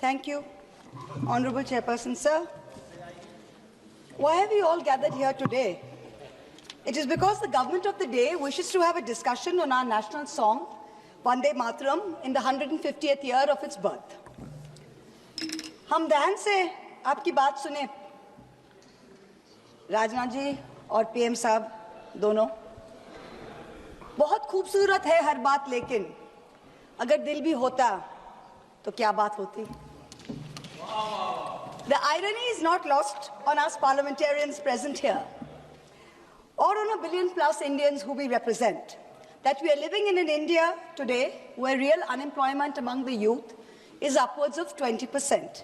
Thank you, Honorable Chairperson, sir. Why have we all gathered here today? It is because the government of the day wishes to have a discussion on our national song, Vande Mataram, in the 150th year of its birth. हम ध्यान से आपकी बात सुने, राजनाथ जी और PM साहब दोनों। बहुत खूबसूरत है हर बात, लेकिन अगर दिल भी होता तो क्या बात होती? The irony is not lost on us parliamentarians present here, or on a billion-plus Indians who we represent, that we are living in an India today where real unemployment among the youth is upwards of 20%.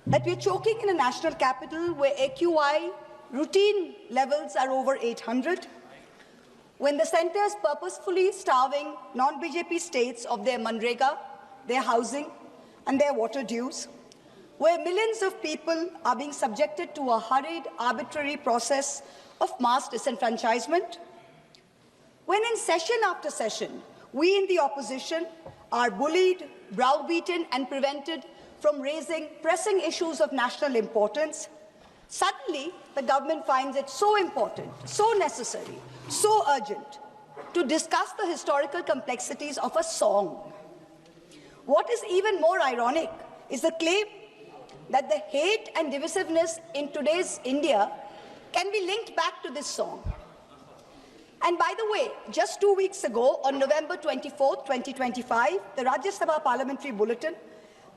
That we are choking in a national capital where AQI routine levels are over 800, when the centre is purposefully starving non-BJP states of their Manrega, their housing, and their water dues, where millions of people are being subjected to a hurried, arbitrary process of mass disenfranchisement, when in session after session, we in the opposition are bullied, browbeaten, and prevented from raising pressing issues of national importance, suddenly the government finds it so important, so necessary, so urgent to discuss the historical complexities of a song. What is even more ironic is the claim that the hate and divisiveness in today's India can be linked back to this song. And by the way, just 2 weeks ago, on November 24, 2025, the Rajya Sabha Parliamentary Bulletin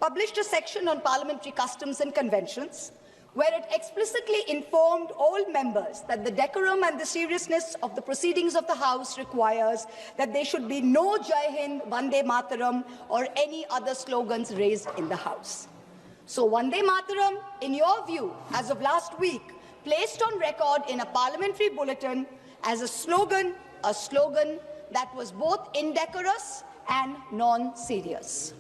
published a section on parliamentary customs and conventions, where it explicitly informed all members that the decorum and the seriousness of the proceedings of the House requires that there should be no Jai Hind, Vande Mataram, or any other slogans raised in the House. So Vande Mataram, in your view, as of last week, placed on record in a parliamentary bulletin as a slogan that was both indecorous and non-serious.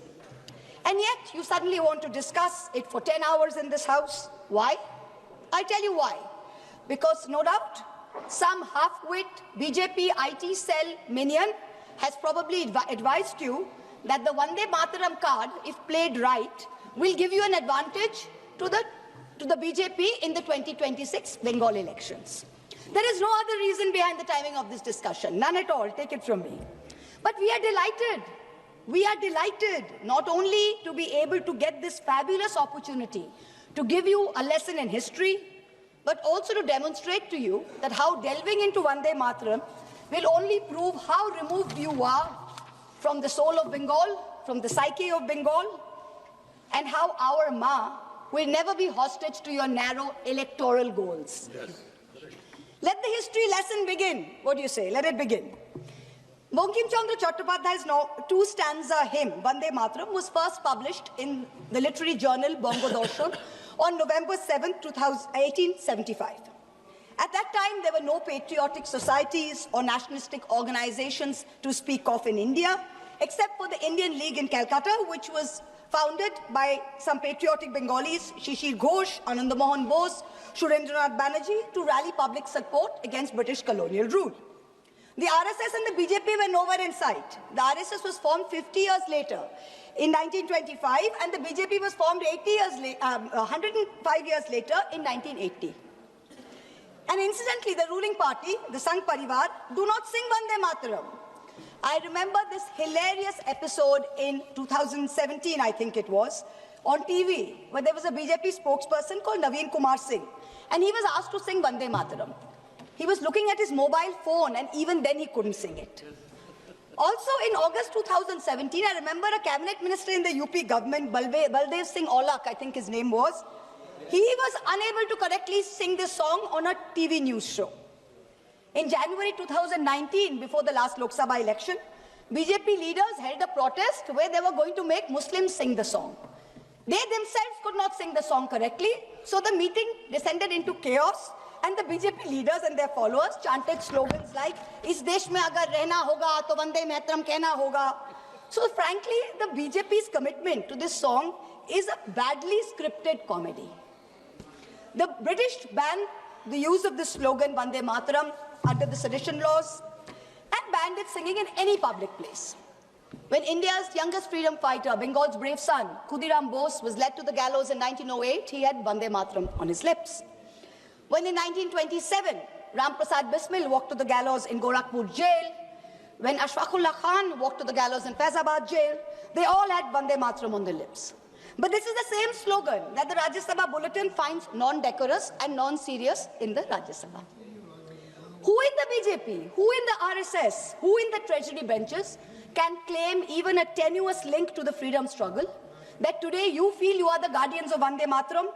And yet, you suddenly want to discuss it for 10 hours in this House. Why? I tell you why. Because, no doubt, some half-wit BJP IT cell minion has probably advised you that the Vande Mataram card, if played right, will give you an advantage to the BJP in the 2026 Bengal elections. There is no other reason behind the timing of this discussion. None at all. Take it from me. But we are delighted. We are delighted not only to be able to get this fabulous opportunity to give you a lesson in history, but also to demonstrate to you that how delving into Vande Mataram will only prove how removed you are from the soul of Bengal, from the psyche of Bengal, and how our Ma will never be hostage to your narrow electoral goals. Yes. Let the history lesson begin. What do you say? Let it begin. Bankim Chandra Chattopadhyay's two-stanza hymn, Vande Mataram, was first published in the literary journal Bongo Darshan on November 7, 1875. At that time, there were no patriotic societies or nationalistic organizations to speak of in India, except for the Indian League in Calcutta, which was founded by some patriotic Bengalis, Shishir Ghosh, Ananda Mohan Bose, Surendranath Banerjee, to rally public support against British colonial rule. The RSS and the BJP were nowhere in sight. The RSS was formed 50 years later, in 1925, and the BJP was formed 105 years later, in 1980. And incidentally, the ruling party, the Sangh Parivar, do not sing Vande Mataram. I remember this hilarious episode in 2017, I think it was, on TV, where there was a BJP spokesperson called Naveen Kumar Singh, and he was asked to sing Vande Mataram. He was looking at his mobile phone, and even then he couldn't sing it. Also, in August 2017, I remember a cabinet minister in the UP government, Baldev Singh Aulak, I think his name was, he was unable to correctly sing this song on a TV news show. In January 2019, before the last Lok Sabha election, BJP leaders held a protest where they were going to make Muslims sing the song. They themselves could not sing the song correctly, so the meeting descended into chaos, and the BJP leaders and their followers chanted slogans like, "Is desh mein agar rehna hoga, to Vande Mataram kehna hoga." So frankly, the BJP's commitment to this song is a badly scripted comedy. The British banned the use of this slogan, Vande Mataram, under the sedition laws, and banned its singing in any public place. When India's youngest freedom fighter, Bengal's brave son, Khudiram Bose, was led to the gallows in 1908, he had Vande Mataram on his lips. When in 1927, Ram Prasad Bismil walked to the gallows in Gorakhpur jail, when Ashfaqullah Khan walked to the gallows in Faizabad jail, they all had Vande Mataram on their lips. But this is the same slogan that the Rajya Sabha bulletin finds non-decorous and non-serious in the Rajya Sabha. Who in the BJP, who in the RSS, who in the treasury benches can claim even a tenuous link to the freedom struggle, that today you feel you are the guardians of Vande Mataram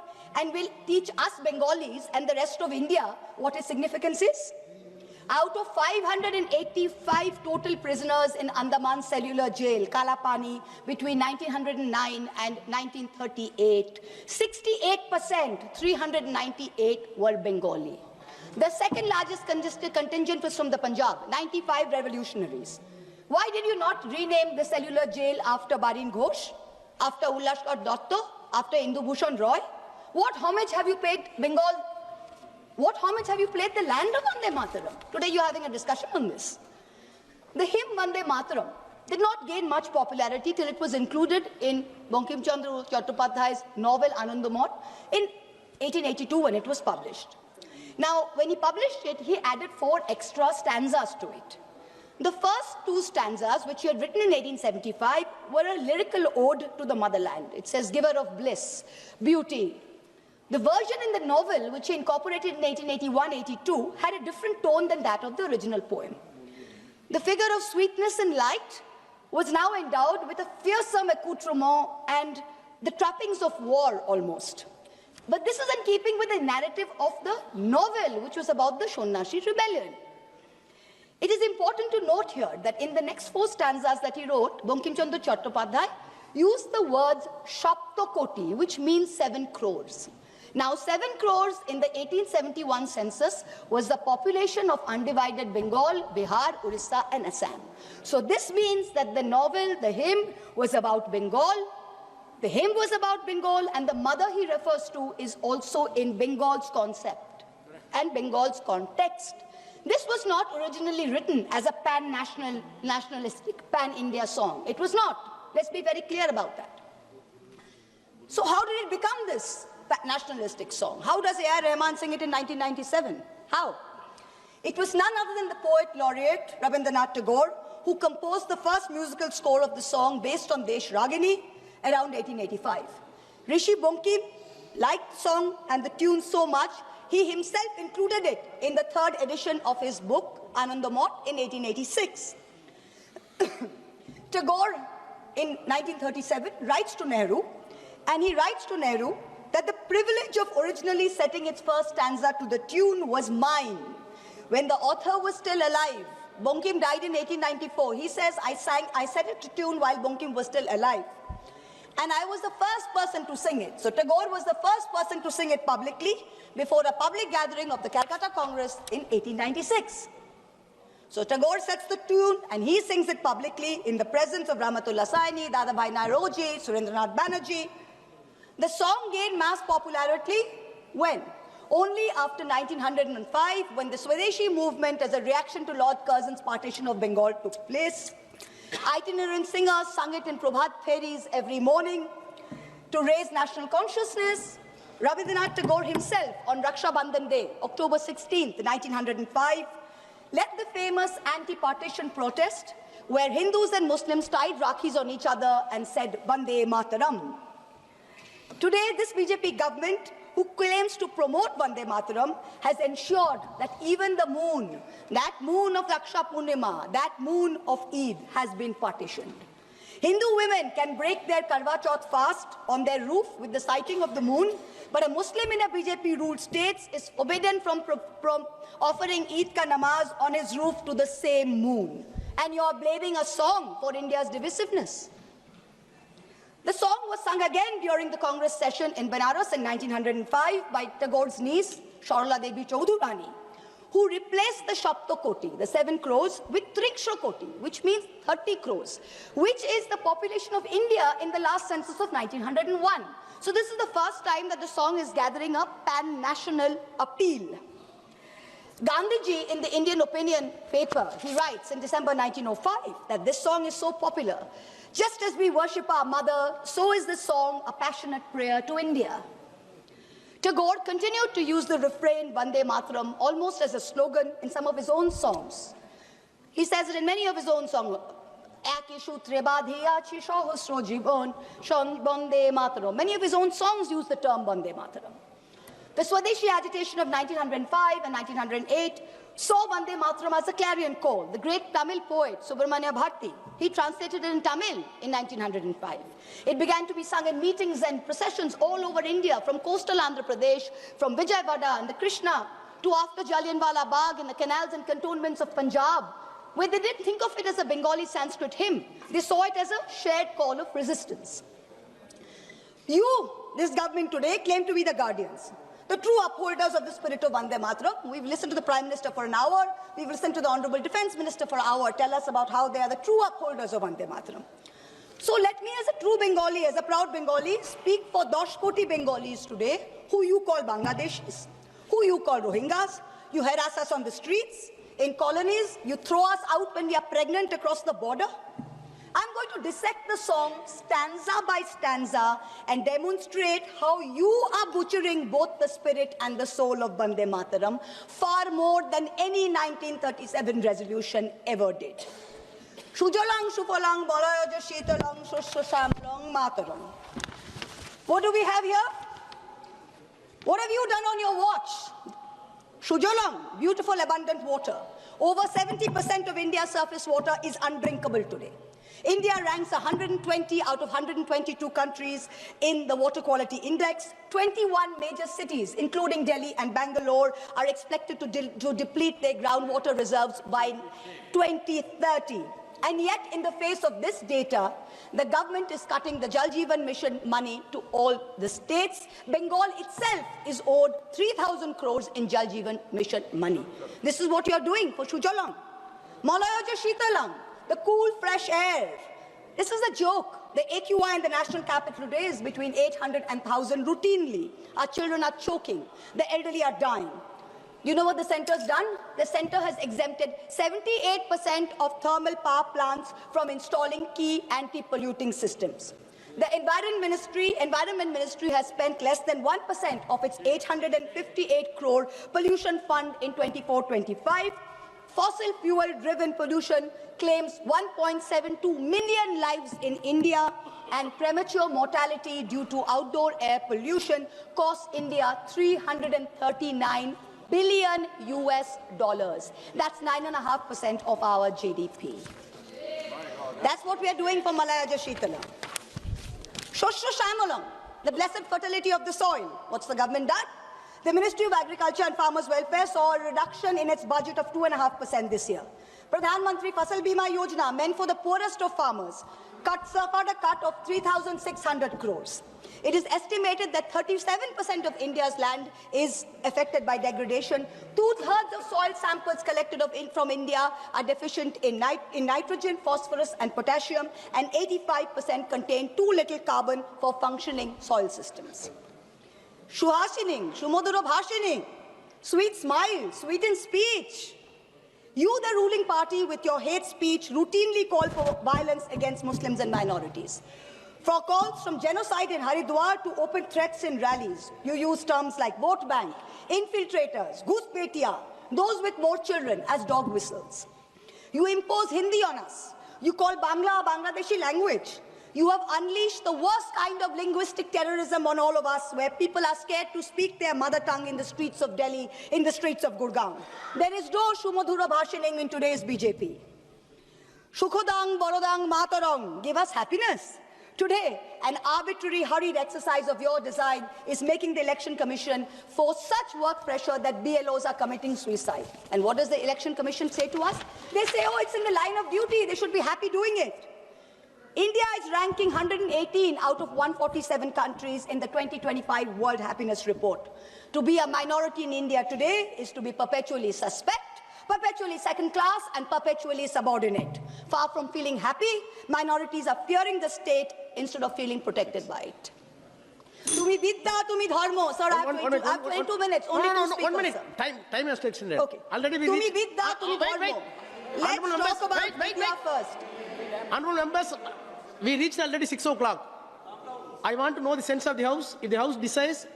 and will teach us Bengalis and the rest of India what its significance is? Out of 585 total prisoners in Andaman Cellular Jail, Kalapani, between 1909 and 1938, 68%, 398 were Bengali. The second largest contingent was from the Punjab, 95 revolutionaries. Why did you not rename the cellular jail after Barin Ghosh, after Ullashkar Dotto, after Indu Bhushan Roy? What homage have you paid Bengal? What homage have you played the land of Vande Mataram? Today you are having a discussion on this. The hymn Vande Mataram did not gain much popularity till it was included in Bankim Chandra Chattopadhyay's novel Anandamot in 1882 when it was published. Now, when he published it, he added 4 extra stanzas to it. The first 2 stanzas, which he had written in 1875, were a lyrical ode to the motherland. It says, giver of bliss, beauty. The version in the novel, which he incorporated in 1881-82, had a different tone than that of the original poem. The figure of sweetness and light was now endowed with a fearsome accoutrement and the trappings of war almost. But this is in keeping with the narrative of the novel, which was about the Shonnashi rebellion. It is important to note here that in the next 4 stanzas that he wrote, Bankim Chandra Chattopadhyay used the words Shaptokoti, which means 7 crores. Now, 7 crores in the 1871 census was the population of undivided Bengal, Bihar, Orissa, and Assam. So this means that the novel, the hymn, was about Bengal. The hymn was about Bengal, and the mother he refers to is also in Bengal's concept and Bengal's context. This was not originally written as a nationalistic, pan-India song. It was not. Let's be very clear about that. So how did it become this nationalistic song? How does A.R. Rahman sing it in 1997? How? It was none other than the poet laureate Rabindranath Tagore who composed the first musical score of the song based on Desh Ragini around 1885. Rishi Bankim liked the song and the tune so much, he himself included it in the 3rd edition of his book, Anandamot, in 1886. Tagore, in 1937, writes to Nehru, and he writes to Nehru that the privilege of originally setting its first stanza to the tune was mine. When the author was still alive, Bankim died in 1894. He says, I set it to tune while Bankim was still alive. And I was the first person to sing it. So Tagore was the first person to sing it publicly before a public gathering of the Calcutta Congress in 1896. So Tagore sets the tune and he sings it publicly in the presence of Rahmatullah Saini, Dadabhai Nauroji, Surendranath Banerjee. The song gained mass popularity when? Only after 1905, when the Swadeshi movement as a reaction to Lord Curzon's partition of Bengal took place. Itinerant singers sung it in Prabhat Feris every morning to raise national consciousness. Rabindranath Tagore himself, on Raksha Bandhan Day, October 16th, 1905, led the famous anti-partition protest where Hindus and Muslims tied Rakhis on each other and said, Vande Mataram. Today, this BJP government, who claims to promote Vande Mataram, has ensured that even the moon, that moon of Raksha Purnima, that moon of Eid, has been partitioned. Hindu women can break their Karwa Chauth fast on their roof with the sighting of the moon, but a Muslim in a BJP-ruled state is forbidden from offering Eid ka namaz on his roof to the same moon. And you are blaming a song for India's divisiveness. The song was sung again during the Congress session in Benares in 1905 by Tagore's niece, Sharla Devi Chaudhurani, who replaced the Shaptokoti, the 7 crores, with Triksha Koti, which means 30 crores, which is the population of India in the last census of 1901. So this is the first time that the song is gathering up pan-national appeal. Gandhiji, in the Indian Opinion paper, he writes in December 1905 that this song is so popular. Just as we worship our mother, so is this song a passionate prayer to India. Tagore continued to use the refrain Vande Mataram almost as a slogan in some of his own songs. He says it in many of his own songs. Many of his own songs use the term Vande Mataram. The Swadeshi agitation of 1905 and 1908 saw Vande Mataram as a clarion call. The great Tamil poet Subramanya Bharati, he translated it in Tamil in 1905. It began to be sung in meetings and processions all over India, from coastal Andhra Pradesh, from Vijayawada and the Krishna, to after Jallianwala Bagh in the canals and cantonments of Punjab, where they didn't think of it as a Bengali Sanskrit hymn. They saw it as a shared call of resistance. You, this government today, claim to be the guardians, the true upholders of the spirit of Vande Mataram. We've listened to the Prime Minister for an hour. We've listened to the Honorable Defence Minister for an hour tell us about how they are the true upholders of Vande Mataram. So let me, as a true Bengali, as a proud Bengali, speak for 10 koti Bengalis today, who you call Bangladeshis, who you call Rohingyas. You harass us on the streets, in colonies. You throw us out when we are pregnant across the border. I'm going to dissect the song stanza by stanza and demonstrate how you are butchering both the spirit and the soul of Vande Mataram far more than any 1937 resolution ever did. Shujalang, Shufalang, Balayaja, Shitalang, Shushamlang, Mataram. What do we have here? What have you done on your watch? Shujalang, beautiful abundant water. Over 70% of India's surface water is undrinkable today. India ranks 120 out of 122 countries in the Water Quality Index. 21 major cities, including Delhi and Bangalore, are expected to deplete their groundwater reserves by 2030. And yet, in the face of this data, the government is cutting the Jal Jeevan Mission money to all the states. Bengal itself is owed 3,000 crores in Jal Jeevan Mission money. This is what you are doing for Shujalang. Malayaja Shitalang, the cool, fresh air. This is a joke. The AQI in the national capital today is between 800 and 1,000 routinely. Our children are choking. The elderly are dying. You know what the centre's done? The centre has exempted 78% of thermal power plants from installing key anti-polluting systems. The Environment Ministry has spent less than 1% of its 858 crore pollution fund in 24-25. Fossil fuel-driven pollution claims 1.72 million lives in India, and premature mortality due to outdoor air pollution costs India $339 billion US. That's 9.5% of our GDP. That's what we are doing for Malayaja Shitalam. Shoshro Shamalam, the blessed fertility of the soil. What's the government done? The Ministry of Agriculture and Farmers' Welfare saw a reduction in its budget of 2.5% this year. Pradhan Mantri Fasal Bima Yojana, meant for the poorest of farmers, suffered a cut of 3,600 crores. It is estimated that 37% of India's land is affected by degradation. 2/3 of soil samples collected from India are deficient in nitrogen, phosphorus and potassium, and 85% contain too little carbon for functioning soil systems. Shuhashining, Shumoduro Bhashining, sweet smile, sweet in speech. You, the ruling party, with your hate speech, routinely call for violence against Muslims and minorities. For calls from genocide in Haridwar to open threats in rallies, you use terms like vote bank, infiltrators, ghuspetia, those with more children as dog whistles. You impose Hindi on us. You call Bangla a Bangladeshi language. You have unleashed the worst kind of linguistic terrorism on all of us, where people are scared to speak their mother tongue in the streets of Delhi, in the streets of Gurgaon. There is no Shumodhura Bhashining in today's BJP. Shukhodang, Borodang, Matarong, give us happiness. Today, an arbitrary, hurried exercise of your design is making the Election Commission force such work pressure that BLOs are committing suicide. And what does the Election Commission say to us? They say, oh, it's in the line of duty. They should be happy doing it. India is ranking 118 out of 147 countries in the 2025 World Happiness Report. To be a minority in India today is to be perpetually suspect, perpetually second class, and perpetually subordinate. Far from feeling happy, minorities are fearing the state instead of feeling protected by it. Tumi vidya, tumi dharmo. Sir, I have 22 minutes. Only two speakers, 1 minute. sir. Time has to extend. Okay. Already we Tumi reached- vidya, tumi dharmo. Let's Honorable talk members, about wait. vidya first. Honorable members, we reached already 6 o'clock. I want to know the sense of the House. If the House decides,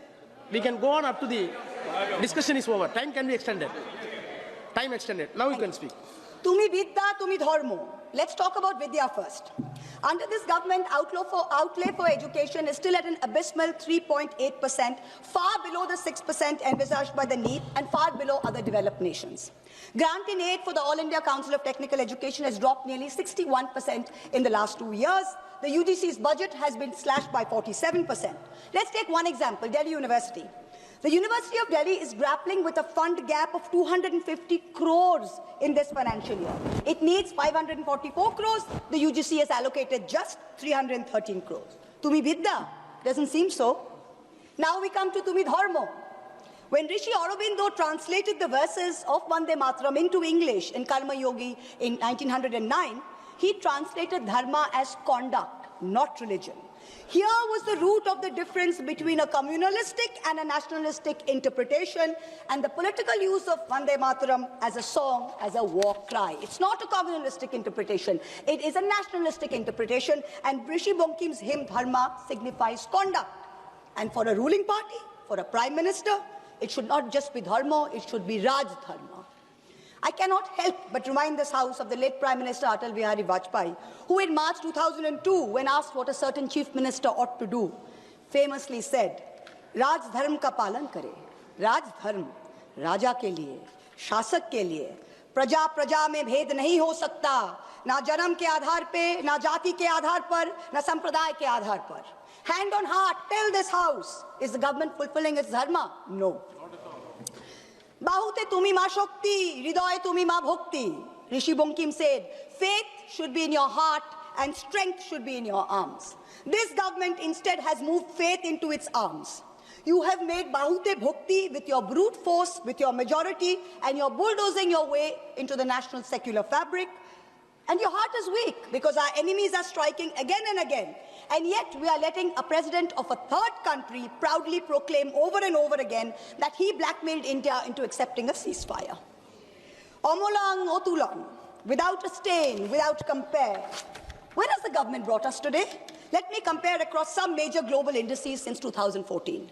we can go on up to the discussion is over. Time can be extended. Time extended. Now you can speak. Tumi vidya, tumi dharmo. Let's talk about vidya first. Under this government, outlay for education is still at an abysmal 3.8%, far below the 6% envisaged by the NEET and far below other developed nations. Grant in aid for the All India Council of Technical Education has dropped nearly 61% in the last 2 years. The UGC's budget has been slashed by 47%. Let's take one example, Delhi University. The University of Delhi is grappling with a fund gap of 250 crores in this financial year. It needs 544 crores. The UGC has allocated just 313 crores. Tumi Vidya? Doesn't seem so. Now we come to Tumi Dharmo. When Rishi Aurobindo translated the verses of Vande Mataram into English in Karma Yogi in 1909, he translated dharma as conduct, not religion. Here was the root of the difference between a communalistic and a nationalistic interpretation and the political use of Vande Mataram as a song, as a war cry. It's not a communalistic interpretation. It is a nationalistic interpretation, and Rishi Bonkim's hymn Dharma signifies conduct. And for a ruling party, for a prime minister, it should not just be Dharma, it should be Raj Dharma. I cannot help but remind this House of the late Prime Minister Atal Bihari Vajpayee, who in March 2002, when asked what a certain chief minister ought to do, famously said, Raj Dharm ka palan kare. Raj Dharm, Raja ke liye, Shasak ke liye. Praja praja mein bhed nahi ho sakta. Na janam ke aadhar pe, na jati ke aadhar par, na sampraday ke aadhar par. Hand on heart, tell this House, is the government fulfilling its dharma? No. Bahute tumi ma shakti, hriday tumi ma bhakti. Rishi Bonkim said, faith should be in your heart and strength should be in your arms. This government instead has moved faith into its arms. You have made Bahute Bhakti with your brute force, with your majority, and you're bulldozing your way into the national secular fabric. And your heart is weak because our enemies are striking again and again. And yet we are letting a president of a third country proudly proclaim over and over again that he blackmailed India into accepting a ceasefire. Omolang Otulang, without a stain, without compare. Where has the government brought us today? Let me compare across some major global indices since 2014.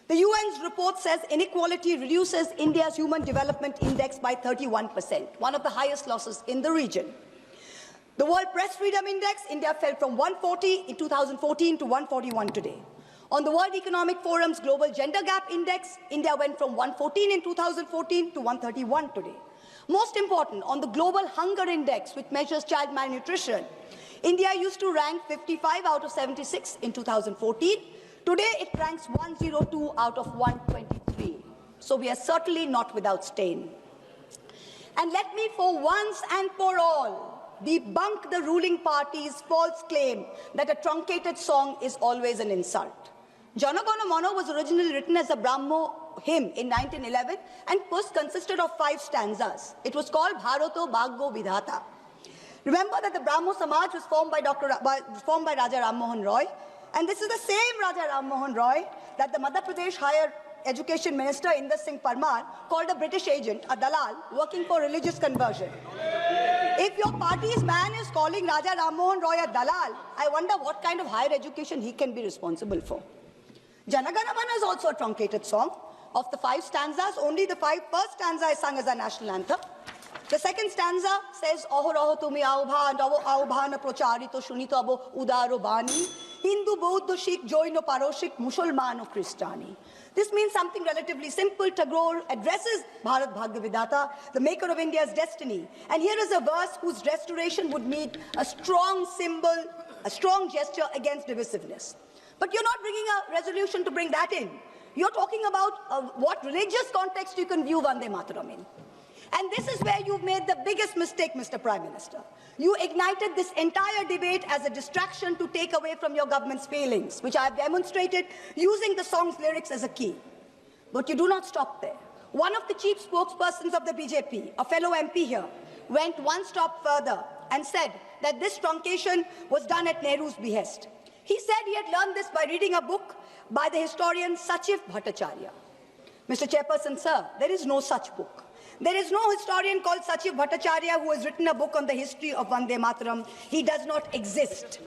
The UN's report says inequality reduces India's Human Development Index by 31%, one of the highest losses in the region. The World Press Freedom Index, India fell from 140 in 2014 to 141 today. On the World Economic Forum's Global Gender Gap Index, India went from 114 in 2014 to 131 today. Most important, on the Global Hunger Index, which measures child malnutrition, India used to rank 55 out of 76 in 2014. Today, it ranks 102 out of 123. So we are certainly not without stain. And let me, for once and for all, debunk the ruling party's false claim that a truncated song is always an insult. Jana Gana Mana was originally written as a Brahmo hymn in 1911 and first consisted of 5 stanzas. It was called Bharato Bhaggo Vidhata. Remember that the Brahmo Samaj was formed by Raja Ram Mohan Roy, and this is the same Raja Ram Mohan Roy that the Madhya Pradesh Higher Education Minister Inder Singh Parmar called a British agent, a dalal, working for religious conversion. If your party's man is calling Raja Ram Mohan Roy a dalal, I wonder what kind of higher education he can be responsible for. Jana Gana Mana is also a truncated song. Of the 5 stanzas, only the first stanza is sung as a national anthem. The second stanza says, Ahoraho tumi aubhana procharito shunito abo udaro bani, Hindu, Bauddha, Sikh, Jaino, Paroshik, Musulmano, Christiani. This means something relatively simple. Tagore addresses Bharat Bhagya Vidhata, the maker of India's destiny. And here is a verse whose restoration would mean a strong symbol, a strong gesture against divisiveness. But you're not bringing a resolution to bring that in. You're talking about what religious context you can view Vande Mataram in. And this is where you've made the biggest mistake, Mr. Prime Minister. You ignited this entire debate as a distraction to take away from your government's failings, which I have demonstrated using the song's lyrics as a key. But you do not stop there. One of the chief spokespersons of the BJP, a fellow MP here, went one step further and said that this truncation was done at Nehru's behest. He said he had learned this by reading a book by the historian Sachiv Bhattacharya. Mr. Chairperson, sir, there is no such book. There is no historian called Sachiv Bhattacharya who has written a book on the history of Vande Mataram. He does not exist.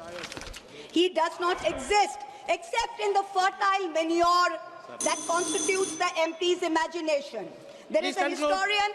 He does not exist except in the fertile manure that constitutes the MP's imagination. There is a historian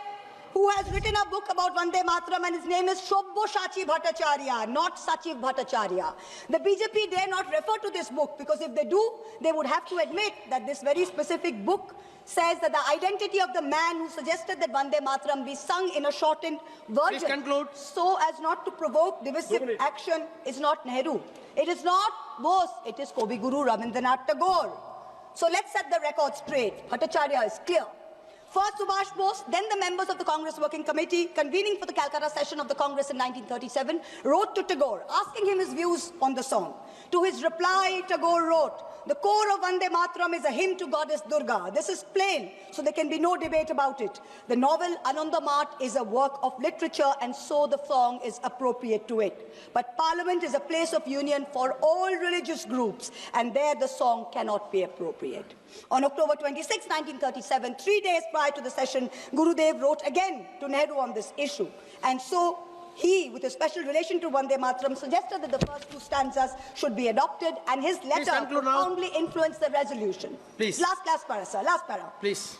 who has written a book about Vande Mataram, and his name is Shobboshachi Bhattacharya, not Sachiv Bhattacharya. The BJP dare not refer to this book, because if they do, they would have to admit that this very specific book says that the identity of the man who suggested that Vande Mataram be sung in a shortened version so as not to provoke divisive action is not Nehru. It is not Bose, it is Kavi Guru Rabindranath Tagore. So let's set the record straight. Bhattacharya is clear. First Subhash Bose, then the members of the Congress Working Committee, convening for the Calcutta session of the Congress in 1937, wrote to Tagore, asking him his views on the song. To his reply, Tagore wrote, "The core of Vande Mataram is a hymn to goddess Durga. This is plain, so there can be no debate about it. The novel Anandamath is a work of literature, and so the song is appropriate to it. But Parliament is a place of union for all religious groups, and there the song cannot be appropriate." On October 26, 1937, 3 days prior to the session, Gurudev wrote again to Nehru on this issue. And so he, with a special relation to Vande Mataram, suggested that the first two stanzas should be adopted, and his letter profoundly influenced the resolution. Please. Last para, sir. Last para. Please.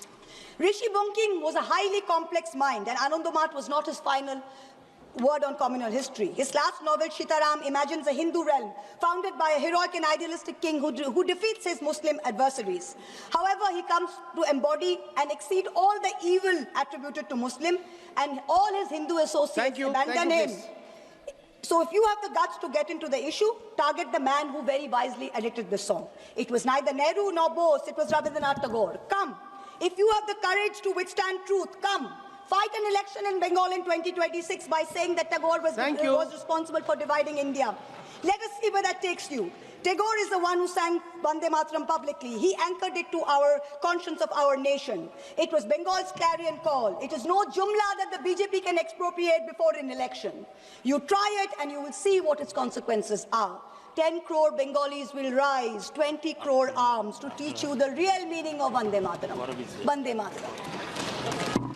Rishi Bunking was a highly complex mind, and Anandamath was not his final word on communal history. His last novel, Sitaram, imagines a Hindu realm founded by a heroic and idealistic king who defeats his Muslim adversaries. However, he comes to embody and exceed all the evil attributed to Muslim, and all his Hindu associates abandon him. So if you have the guts to get into the issue, target the man who very wisely edited the song. It was neither Nehru nor Bose, it was Rabindranath Tagore. Come. If you have the courage to withstand truth, come. Fight an election in Bengal in 2026 by saying that Tagore was responsible for dividing India. Let us see where that takes you. Tagore is the one who sang Vande Mataram publicly. He anchored it to our conscience of our nation. It was Bengal's clarion call. It is no jumla that the BJP can expropriate before an election. You try it and you will see what its consequences are. 10 crore Bengalis will rise, 20 crore arms to teach you the real meaning of Vande Mataram. Vande Mataram.